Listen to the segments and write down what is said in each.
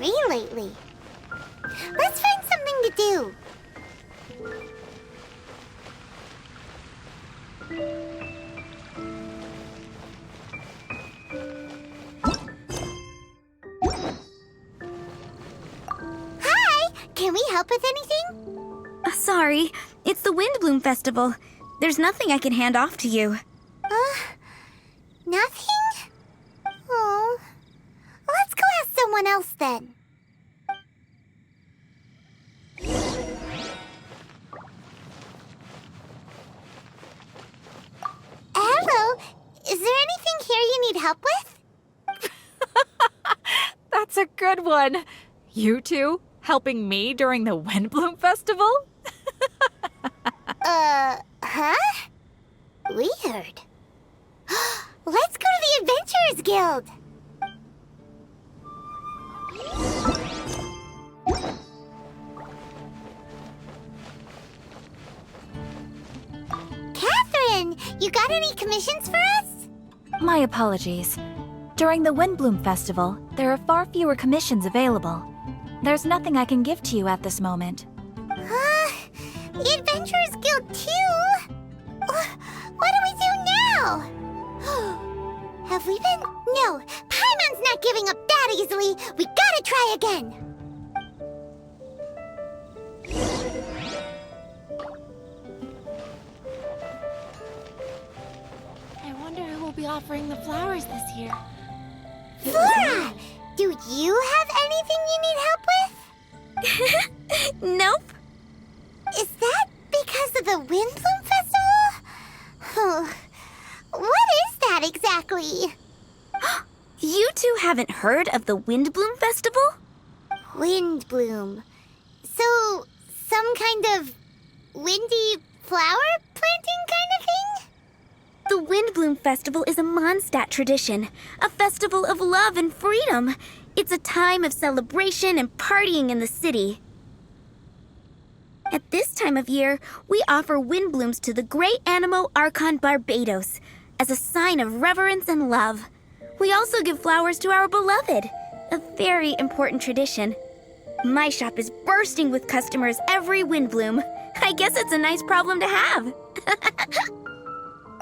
free lately. Let's find something to do. Hi! Can we help with anything? Sorry, it's the Windblume Festival. There's nothing I can hand off to you. Nothing? Oh. Let's go ask someone else then. Hello. Is there anything here you need help with? That's a good one. You two helping me during the Windblume Festival? Huh? Weird. Let's go to the Adventurers Guild. Catherine, you got any commissions for us? My apologies. During the Windblume Festival, there are far fewer commissions available. There's nothing I can give to you at this moment. The Adventurers Guild too? What do we do now? Have we been? No, Paimon's not giving up that easily. We gotta try again. I wonder who will be offering the flowers this year. Flora, do you have anything you need help with? Nope. Is that because of the Windblume Festival? What is that exactly? You two haven't heard of the Windblume Festival? Windblume. So, some kind of windy flower planting kind of thing? The Windblume Festival is a Mondstadt tradition, a festival of love and freedom. It's a time of celebration and partying in the city. At this time of year, we offer windblooms to the great Animo Archon Barbados as a sign of reverence and love. We also give flowers to our beloved, a very important tradition. My shop is bursting with customers every Windblume. I guess it's a nice problem to have.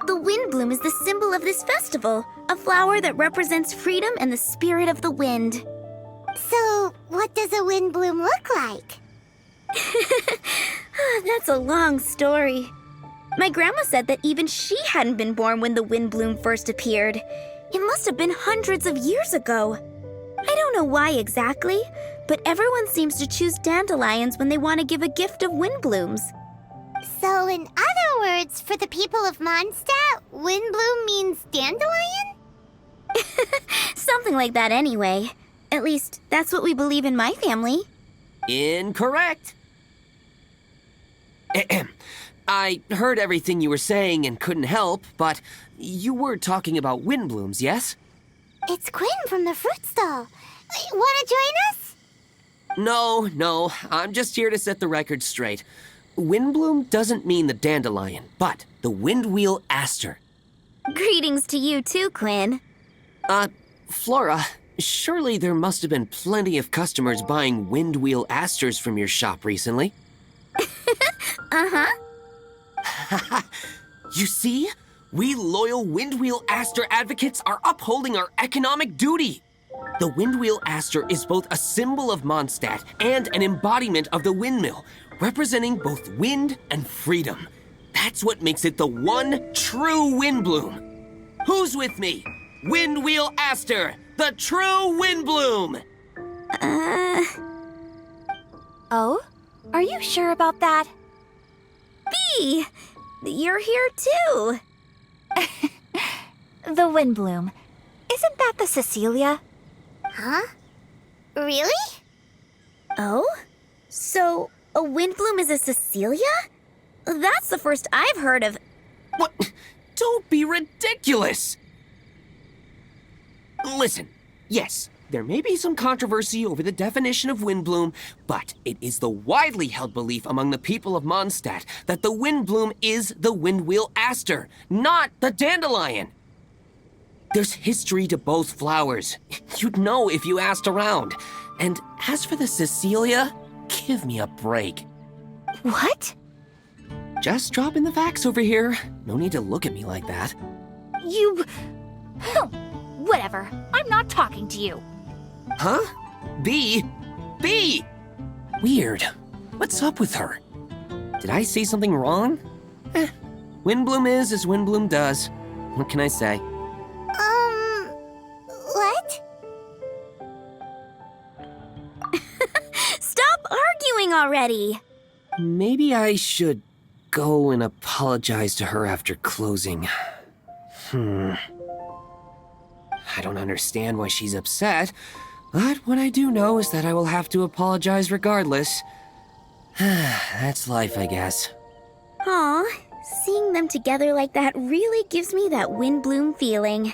The Windblume is the symbol of this festival, a flower that represents freedom and the spirit of the wind. So, what does a windbloom look like? That's a long story. My grandma said that even she hadn't been born when the Windblume first appeared. It must have been hundreds of years ago. I don't know why exactly, but everyone seems to choose dandelions when they want to give a gift of windblooms. So, in other words, for the people of Mondstadt, windbloom means dandelion? Something like that anyway. At least, that's what we believe in my family. Incorrect. I heard everything you were saying and couldn't help, but you were talking about windblooms, yes? It's Quinn from the fruit stall. Want to join us? No, I'm just here to set the record straight. Windbloom doesn't mean the dandelion, but the windwheel aster. Greetings to you too, Quinn. Flora, surely there must have been plenty of customers buying windwheel asters from your shop recently. Uh-huh. You see? We loyal Windwheel Aster advocates are upholding our economic duty. The Windwheel Aster is both a symbol of Mondstadt and an embodiment of the windmill, representing both wind and freedom. That's what makes it the one true Windblume. Who's with me? Windwheel Aster, the true Windblume! Oh? Are you sure about that? Bee! You're here too! The Windblume. Isn't that the Cecilia? Huh? Really? Oh? So, a Windblume is a Cecilia? That's the first I've heard of. What? Don't be ridiculous! Listen, yes, there may be some controversy over the definition of Windblume, but it is the widely held belief among the people of Mondstadt that the Windblume is the Windwheel Aster, not the dandelion. There's history to both flowers. You'd know if you asked around. And as for the Cecilia, give me a break. What? Just dropping the facts over here. No need to look at me like that. You... Whatever. I'm not talking to you. Huh? B? B! Weird. What's up with her? Did I say something wrong? Windblume is as Windblume does. What can I say? What? Stop arguing already! Maybe I should go and apologize to her after closing. I don't understand why she's upset, but what I do know is that I will have to apologize regardless. That's life, I guess. Aw, seeing them together like that really gives me that Windblume feeling.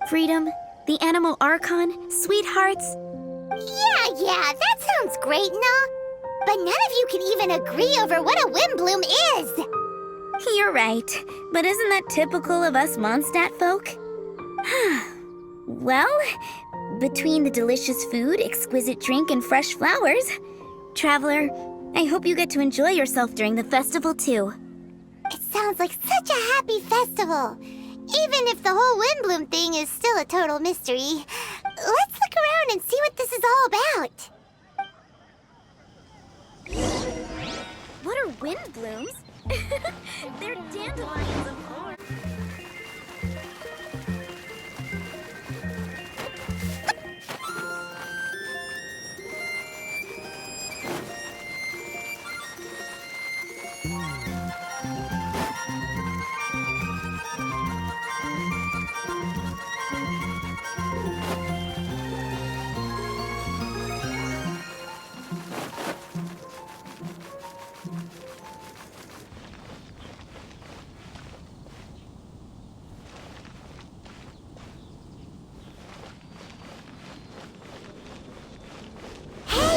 Freedom, the animal archon, sweethearts. Yeah, that sounds great and all. But none of you can even agree over what a Windblume is. You're right, but isn't that typical of us Mondstadt folk? Well, between the delicious food, exquisite drink, and fresh flowers, Traveler, I hope you get to enjoy yourself during the festival too. It sounds like such a happy festival. Even if the whole Windblume thing is still a total mystery. Let's look around and see what this is all about. What are Windblooms? They're dandelions of course.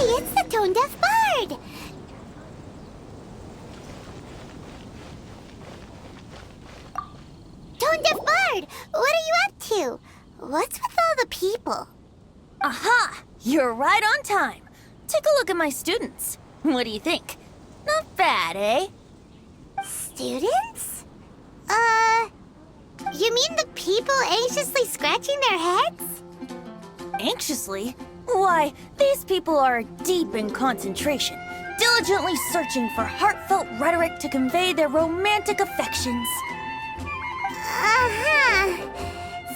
It's the tone-deaf bard! Tone-deaf bard! What are you up to? What's with all the people? Aha! You're right on time. Take a look at my students. What do you think? Not bad, eh? Students? You mean the people anxiously scratching their heads? Anxiously? Why, these people are deep in concentration, diligently searching for heartfelt rhetoric to convey their romantic affections.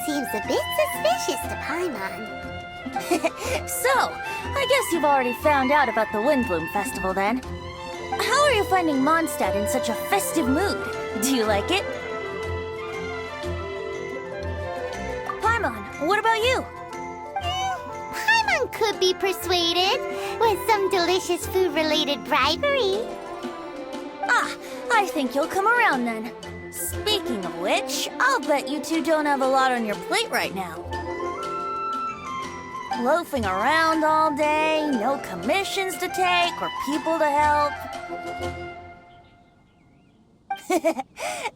Seems a bit suspicious to Paimon. So, I guess you've already found out about the Windblume Festival then. How are you finding Mondstadt in such a festive mood? Do you like it? Paimon, what about you? Paimon could be persuaded with some delicious food-related bribery. Ah, I think you'll come around then. Speaking of which, I'll bet you two don't have a lot on your plate right now. Loafing around all day, no commissions to take or people to help.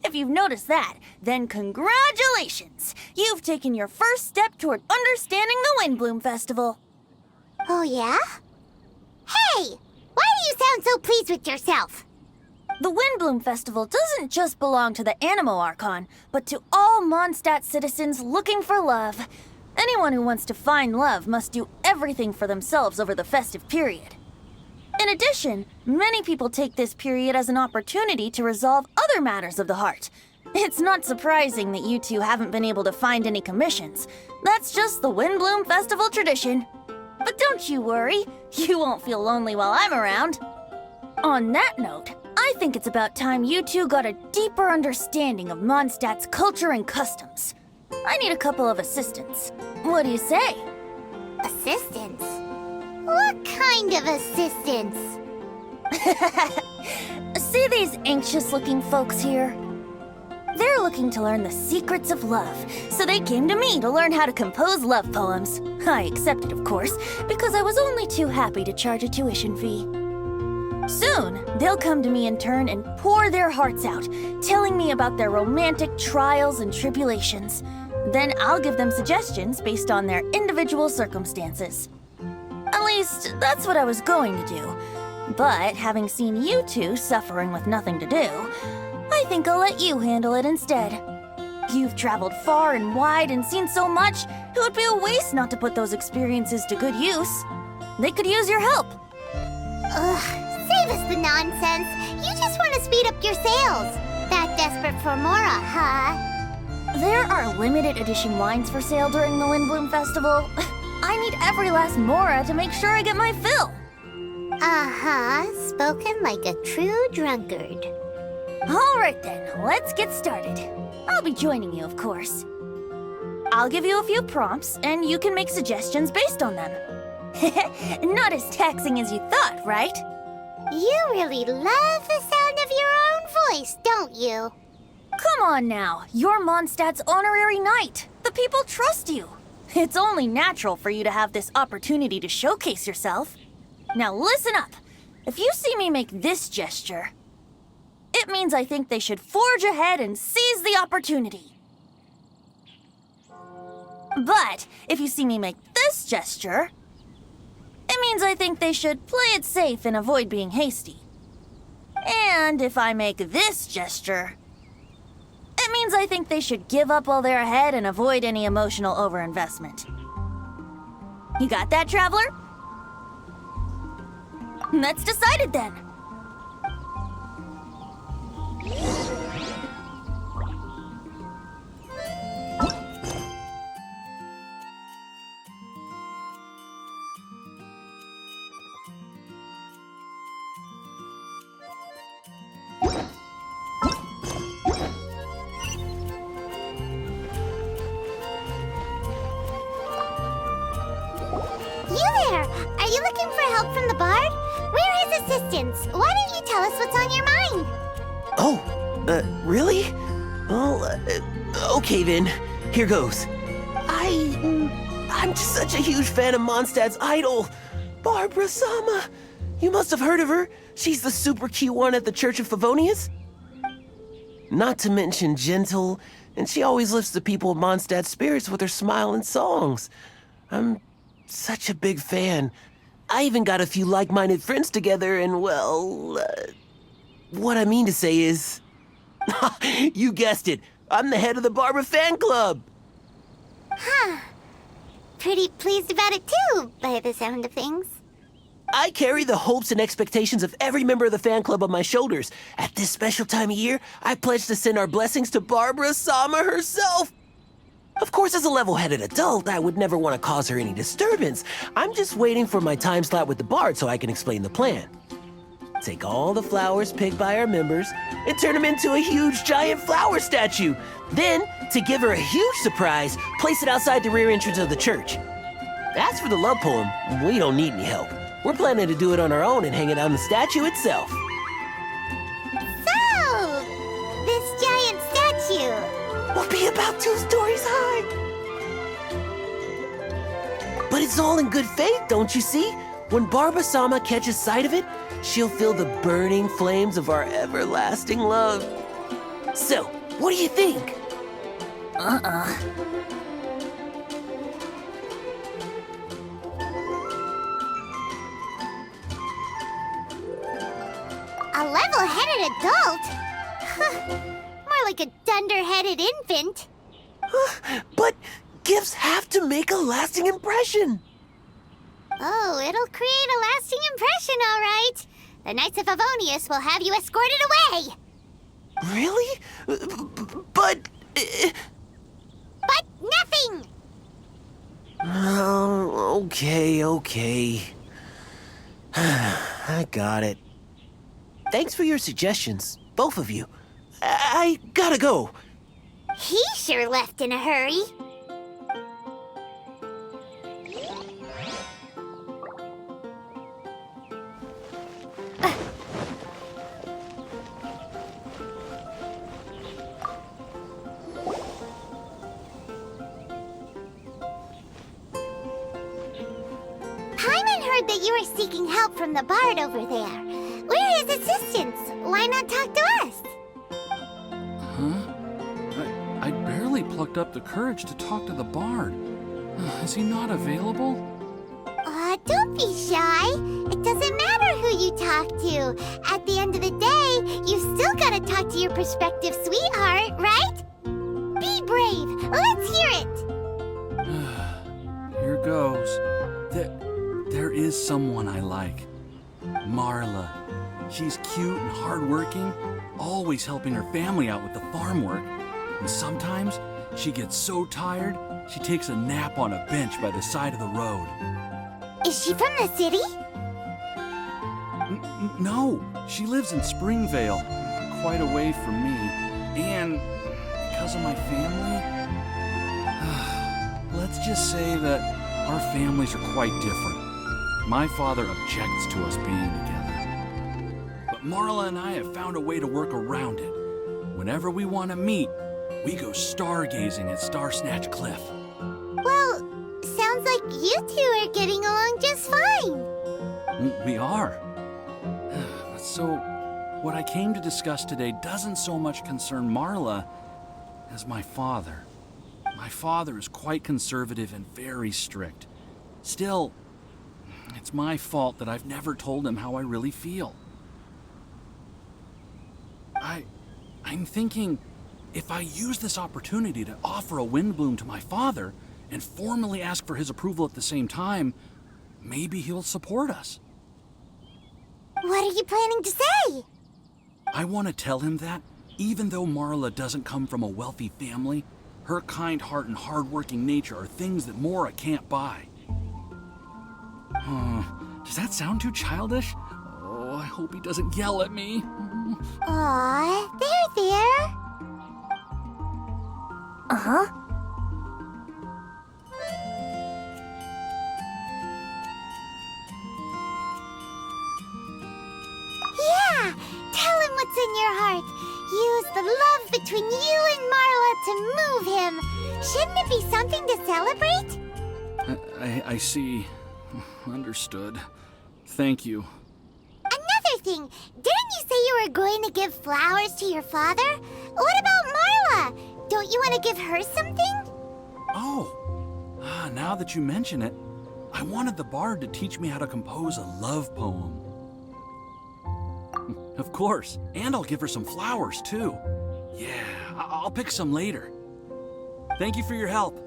If you've noticed that, then congratulations! You've taken your first step toward understanding the Windblume Festival. Oh, yeah? Hey! Why do you sound so pleased with yourself? The Windblume Festival doesn't just belong to the Animo Archon, but to all Mondstadt citizens looking for love. Anyone who wants to find love must do everything for themselves over the festive period. In addition, many people take this period as an opportunity to resolve other matters of the heart. It's not surprising that you two haven't been able to find any commissions. That's just the Windblume Festival tradition. But don't you worry, you won't feel lonely while I'm around. On that note, I think it's about time you two got a deeper understanding of Mondstadt's culture and customs. I need a couple of assistants. What do you say? Assistance? What kind of assistance? See these anxious-looking folks here? They're looking to learn the secrets of love, so they came to me to learn how to compose love poems. I accepted, of course, because I was only too happy to charge a tuition fee. Soon, they'll come to me in turn and pour their hearts out, telling me about their romantic trials and tribulations. Then I'll give them suggestions based on their individual circumstances. At least, that's what I was going to do. But having seen you two suffering with nothing to do, I think I'll let you handle it instead. You've traveled far and wide and seen so much, it would be a waste not to put those experiences to good use. They could use your help. Ugh, save us the nonsense. You just want to speed up your sales. That desperate for Mora, huh? There are limited edition wines for sale during the Windblume Festival. I need every last Mora to make sure I get my fill. Uh-huh, spoken like a true drunkard. All right then, let's get started. I'll be joining you, of course. I'll give you a few prompts, and you can make suggestions based on them. Not as taxing as you thought, right? You really love the sound of your own voice, don't you? Come on now, you're Mondstadt's honorary knight. The people trust you. It's only natural for you to have this opportunity to showcase yourself. Now listen up. If you see me make this gesture, it means I think they should forge ahead and seize the opportunity. But if you see me make this gesture, it means I think they should play it safe and avoid being hasty. And if I make this gesture, it means I think they should give up while they're ahead and avoid any emotional overinvestment. You got that, traveler? That's decided then. You there! Are you looking for help from the bard? We're his assistants. Why don't you tell us what's on your mind? Oh, really? Well, okay then. Here goes. I'm just such a huge fan of Mondstadt's idol, Barbara Sama. You must have heard of her. She's the super cute one at the Church of Favonius. Not to mention gentle, and she always lifts the people of Mondstadt's spirits with her smile and songs. I'm such a big fan. I even got a few like-minded friends together, and well, what I mean to say is, you guessed it, I'm the head of the Barbara fan club. Huh. Pretty pleased about it too, by the sound of things. I carry the hopes and expectations of every member of the fan club on my shoulders. At this special time of year, I pledge to send our blessings to Barbara Sama herself. Of course, as a level-headed adult, I would never want to cause her any disturbance. I'm just waiting for my time slot with the bard so I can explain the plan. Take all the flowers picked by our members and turn them into a huge giant flower statue. Then, to give her a huge surprise, place it outside the rear entrance of the church. As for the love poem, we don't need any help. We're planning to do it on our own and hang it on the statue itself. So, this giant statue will be about 2 stories high. But it's all in good faith, don't you see? When Barbara Sama catches sight of it, she'll feel the burning flames of our everlasting love. So, what do you think? A level-headed adult? More like a dunder-headed infant. But gifts have to make a lasting impression. Oh, it'll create a lasting impression, all right. The Knights of Favonius will have you escorted away. Really? But... But nothing! Oh, okay. I got it. Thanks for your suggestions, both of you. I gotta go. He sure left in a hurry. Paimon heard that you were seeking help from the bard over there. We're his assistants. Why not talk to us? Huh? I barely plucked up the courage to talk to the bard. Is he not available? Don't be shy. It doesn't matter who you talk to. At the end of the day, you still gotta talk to your prospective sweetheart, right? Be brave. Let's hear it. Here goes. There is someone I like. Marla. She's cute and hardworking, always helping her family out with the farm work. And sometimes she gets so tired, she takes a nap on a bench by the side of the road. Is she from the city? No, she lives in Springvale, quite away from me. And because of my family, let's just say that our families are quite different. My father objects to us being together. But Marla and I have found a way to work around it. Whenever we want to meet, we go stargazing at Star Snatch Cliff. Well, sounds like you two are getting along just fine. We are. So, what I came to discuss today doesn't so much concern Marla as my father. My father is quite conservative and very strict. Still, it's my fault that I've never told him how I really feel. I'm thinking, if I use this opportunity to offer a Windblume to my father and formally ask for his approval at the same time, maybe he'll support us. What are you planning to say? I want to tell him that, even though Marla doesn't come from a wealthy family, her kind heart and hardworking nature are things that Mora can't buy. Does that sound too childish? Oh, I hope he doesn't yell at me. Aw, there. Uh-huh. Yeah, tell him what's in your heart. Use the love between you and Marla to move him. Shouldn't it be something to celebrate? I see. Understood. Thank you. Another thing, didn't you say you were going to give flowers to your father? What about Marla? Don't you want to give her something? Oh, now that you mention it, I wanted the bard to teach me how to compose a love poem. Of course, and I'll give her some flowers, too. Yeah, I'll pick some later. Thank you for your help.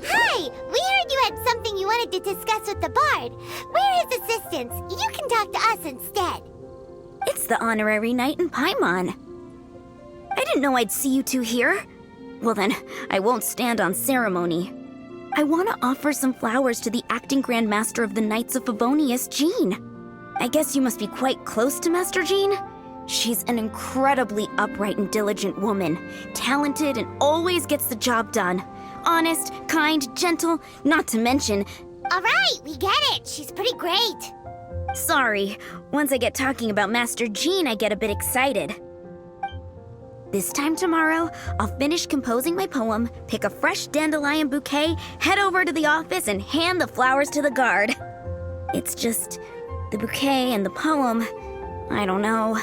Hi, we heard you had something you wanted to discuss with the bard. We're his assistants. You can talk to us instead. It's the honorary knight in Paimon. I didn't know I'd see you two here. Well then, I won't stand on ceremony. I want to offer some flowers to the acting Grand Master of the Knights of Favonius, Jean. I guess you must be quite close to Master Jean? She's an incredibly upright and diligent woman, talented and always gets the job done. Honest, kind, gentle, not to mention... All right, we get it. She's pretty great. Sorry, once I get talking about Master Jean, I get a bit excited. This time tomorrow, I'll finish composing my poem, pick a fresh dandelion bouquet, head over to the office, and hand the flowers to the guard. It's just, the bouquet and the poem, I don't know.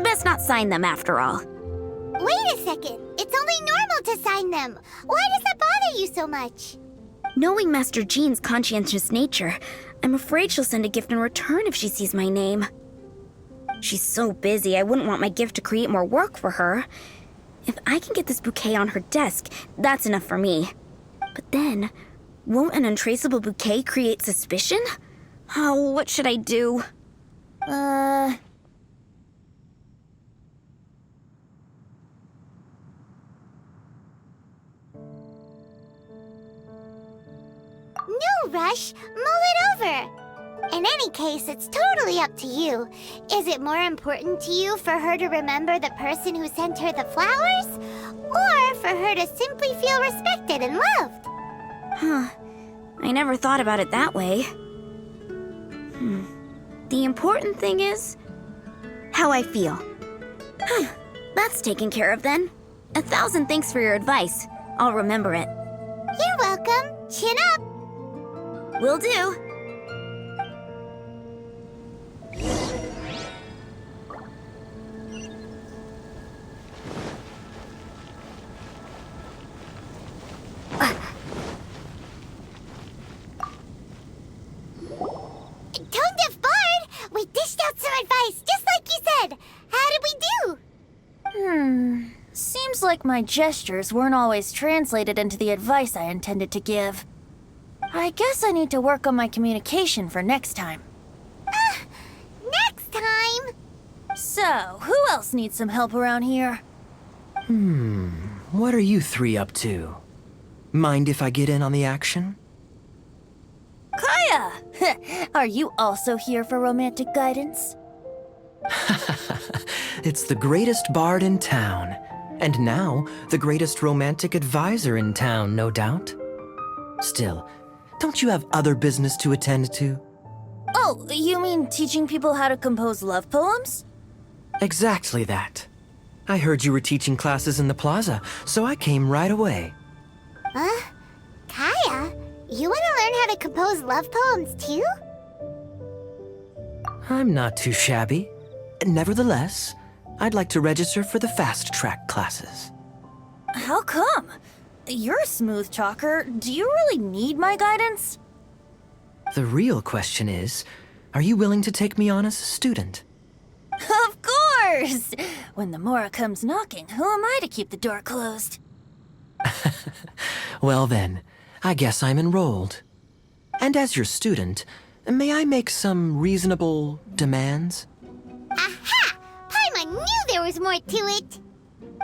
Best not sign them after all. Wait a second. It's only normal to sign them. Why does that bother you so much? Knowing Master Jean's conscientious nature, I'm afraid she'll send a gift in return if she sees my name. She's so busy, I wouldn't want my gift to create more work for her. If I can get this bouquet on her desk, that's enough for me. But then, won't an untraceable bouquet create suspicion? Oh, what should I do? No rush. Mull it over. In any case, it's totally up to you. Is it more important to you for her to remember the person who sent her the flowers? Or for her to simply feel respected and loved? I never thought about it that way. The important thing is how I feel. That's taken care of then. 1,000 thanks for your advice. I'll remember it. You're welcome. Chin up. Will do. like my gestures weren't always translated into the advice I intended to give. I guess I need to work on my communication for next time. Next time! So, who else needs some help around here? What are you three up to? Mind if I get in on the action? Kaya! Are you also here for romantic guidance? It's the greatest bard in town. And now, the greatest romantic advisor in town, no doubt. Still, don't you have other business to attend to? Oh, you mean teaching people how to compose love poems? Exactly that. I heard you were teaching classes in the plaza, so I came right away. Huh? Kaya, you want to learn how to compose love poems too? I'm not too shabby. Nevertheless, I'd like to register for the fast-track classes. How come? You're a smooth talker. Do you really need my guidance? The real question is, are you willing to take me on as a student? Of course! When the Mora comes knocking, who am I to keep the door closed? Well then, I guess I'm enrolled. And as your student, may I make some reasonable demands? Aha! Paimon knew there was more to it!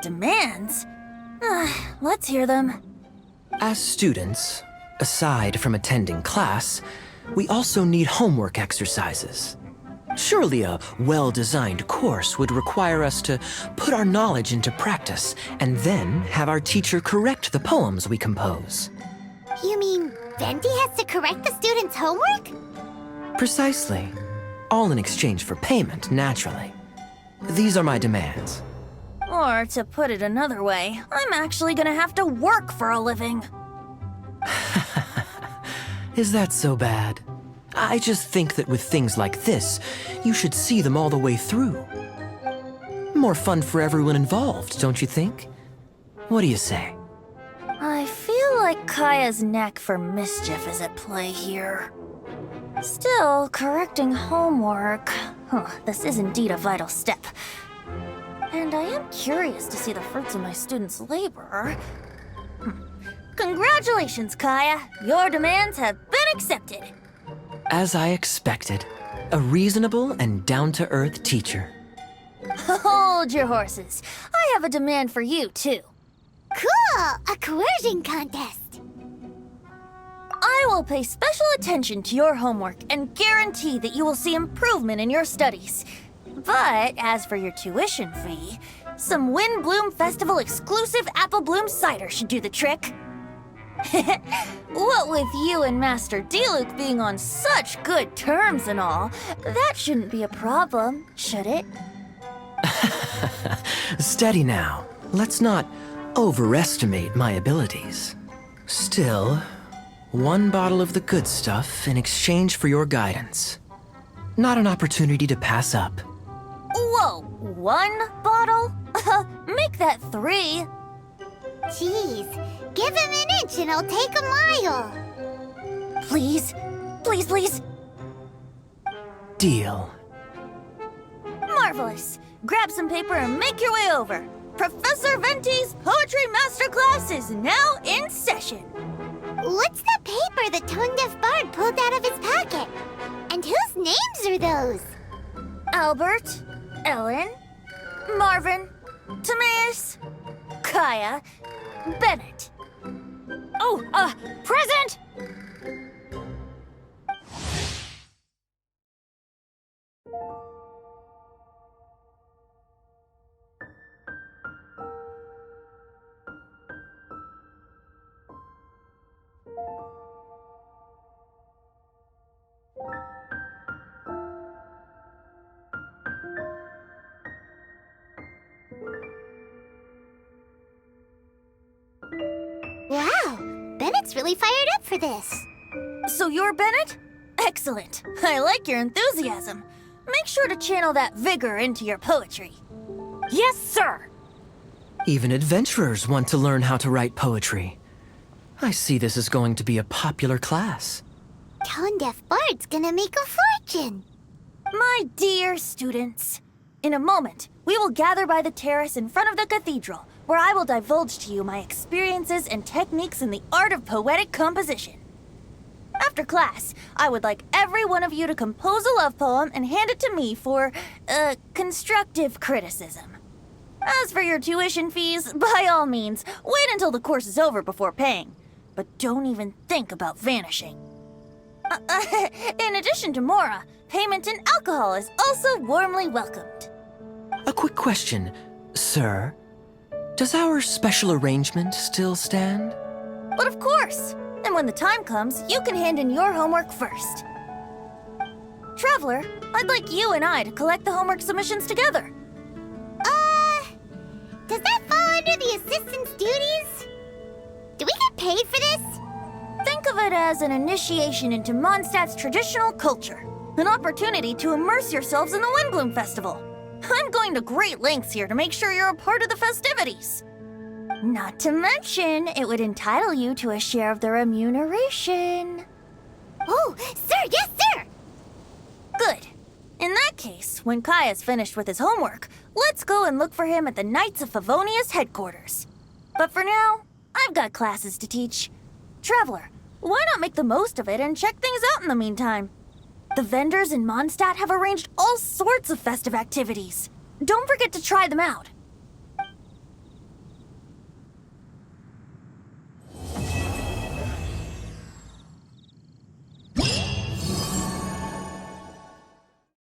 Demands? Let's hear them. As students, aside from attending class, we also need homework exercises. Surely a well-designed course would require us to put our knowledge into practice and then have our teacher correct the poems we compose. You mean Venti has to correct the students' homework? Precisely. All in exchange for payment, naturally. These are my demands. Or, to put it another way, I'm actually gonna have to work for a living. Is that so bad? I just think that with things like this, you should see them all the way through. More fun for everyone involved, don't you think? What do you say? I feel like Kaya's knack for mischief is at play here. Still, correcting homework... this is indeed a vital step. And I am curious to see the fruits of my students' labor. Congratulations, Kaya! Your demands have been accepted! As I expected, a reasonable and down-to-earth teacher. Hold your horses. I have a demand for you, too. Cool! A coercion contest! I will pay special attention to your homework and guarantee that you will see improvement in your studies. But as for your tuition fee, some Windblume Festival exclusive apple bloom cider should do the trick. What with you and Master Diluc being on such good terms and all, that shouldn't be a problem, should it? Steady now. Let's not overestimate my abilities. Still, one bottle of the good stuff in exchange for your guidance. Not an opportunity to pass up. Whoa, one bottle? Make that 3. Jeez, give him an inch and I'll take a mile! Please, please, please. Deal. Marvelous. Grab some paper and make your way over. Professor Venti's Poetry Masterclass is now in session. What's the paper the tone-deaf bard pulled out of his pocket? And whose names are those? Albert, Ellen, Marvin, Timaeus, Kaya, Bennett. Oh, present! Wow, Bennett's really fired up for this. So you're Bennett? Excellent. I like your enthusiasm. Make sure to channel that vigor into your poetry. Yes, sir! Even adventurers want to learn how to write poetry. I see this is going to be a popular class. Tone-deaf bard's gonna make a fortune. My dear students, in a moment, we will gather by the terrace in front of the cathedral, where I will divulge to you my experiences and techniques in the art of poetic composition. After class, I would like every one of you to compose a love poem and hand it to me for, constructive criticism. As for your tuition fees, by all means, wait until the course is over before paying. But don't even think about vanishing. In addition to Mora, payment in alcohol is also warmly welcomed. A quick question, sir. Does our special arrangement still stand? But of course! And when the time comes, you can hand in your homework first. Traveler, I'd like you and I to collect the homework submissions together. Does that fall under the assistant's duties? Do we get paid for this? Think of it as an initiation into Mondstadt's traditional culture. An opportunity to immerse yourselves in the Windblume Festival. I'm going to great lengths here to make sure you're a part of the festivities. Not to mention, it would entitle you to a share of the remuneration. Oh, sir, yes, sir! Good. In that case, when Kai is finished with his homework, let's go and look for him at the Knights of Favonia's headquarters. But for now, I've got classes to teach. Traveler, why not make the most of it and check things out in the meantime? The vendors in Mondstadt have arranged all sorts of festive activities. Don't forget to try them out.